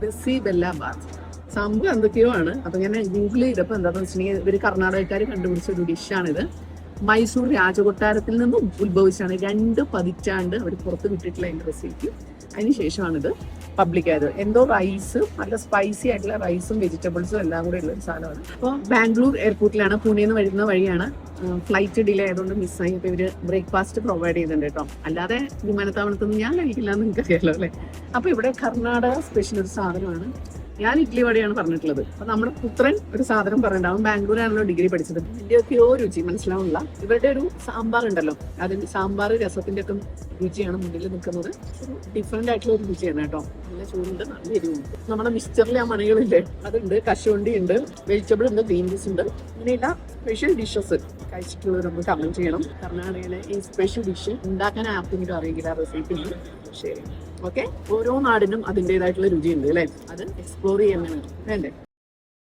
Bessy ബെല്ലാബാദ്. സംഭവം എന്തൊക്കെയോ ആണ്. അപ്പൊ ഞാൻ ഗൂഗിൾ ചെയ്തപ്പോൾ എന്താണെന്ന് വെച്ചിട്ടുണ്ടെങ്കിൽ ഇവര് കർണാടകക്കാർ കണ്ടുപിടിച്ച ഒരു ഡിഷാണിത്. മൈസൂർ രാജകൊട്ടാരത്തിൽ നിന്നും ഉത്ഭവിച്ചാണ്. 2 പതിറ്റാണ്ട് അവർ പുറത്ത് വിട്ടിട്ടുള്ള അതിന്റെ റെസിപ്പി. അതിനുശേഷമാണിത് പബ്ലിക് ആയത്. എന്തോ റൈസ്, നല്ല സ്പൈസി ആയിട്ടുള്ള റൈസും വെജിറ്റബിൾസും എല്ലാം കൂടെ ഉള്ള ഒരു സാധനമാണ്. അപ്പോൾ ബാംഗ്ലൂർ എയർപോർട്ടിലാണ്, പൂനെയിൽ നിന്ന് വരുന്ന വഴിയാണ്. ഫ്ലൈറ്റ് ഡിലേ ആയതുകൊണ്ട് മിസ്സായി. അപ്പോൾ ഇവര് ബ്രേക്ക്ഫാസ്റ്റ് പ്രൊവൈഡ് ചെയ്യുന്നുണ്ട് കേട്ടോ. അല്ലാതെ വിമാനത്താവളത്തിൽ നിന്ന് ഞാൻ കഴിക്കില്ല എന്ന് നിങ്ങൾക്കറിയാലോ അല്ലേ. അപ്പോൾ ഇവിടെ കർണാടക സ്പെഷ്യൽ ഒരു സാധനമാണ്. ഞാൻ ഇഡ്ലി വടയാണ് പറഞ്ഞിട്ടുള്ളത്. അപ്പൊ നമ്മുടെ പുത്രൻ ഒരു സാധനം പറഞ്ഞിട്ടുണ്ടാവും. ബാംഗ്ലൂരാണല്ലോ ഡിഗ്രി പഠിച്ചത്. ഇതിന്റെയൊക്കെയോ രുചി മനസ്സിലാവില്ല. ഇവരുടെ ഒരു സാമ്പാർ ഉണ്ടല്ലോ, അതിന് സാമ്പാർ രസത്തിന്റെ ഒക്കെ രുചിയാണ് മുന്നിൽ നിൽക്കുന്നത്. ഒരു ഡിഫറെന്റ് ആയിട്ടുള്ള ഒരു രുചിയാണ് കേട്ടോ. നല്ല ചൂടുണ്ട്, നല്ല എരിവുണ്ട്. നമ്മുടെ മിക്സ്ചറിലെ ആ മണികളില്ലേ അതുണ്ട്, കശുവണ്ടി ഉണ്ട്, വെജിറ്റബിൾ ഉണ്ട്, ഗ്രീൻ പീസ് ഉണ്ട്. ഇങ്ങനെയുള്ള സ്പെഷ്യൽ ഡിഷസ് കഴിച്ചിട്ടുള്ളവരൊന്ന് കമന്റ് ചെയ്യണം. കർണാടകയിലെ ഈ സ്പെഷ്യൽ ഡിഷ് ഉണ്ടാക്കാൻ ആർക്കെങ്കിലും അറിയില്ല, റെസിപ്പി ഉണ്ട്, ശരി. ഓക്കെ, ഓരോ നാടിനും അതിൻ്റെതായിട്ടുള്ള രുചിയുണ്ട് അല്ലേ. അത് എക്സ്പ്ലോർ ചെയ്യാൻ വേണ്ടേ.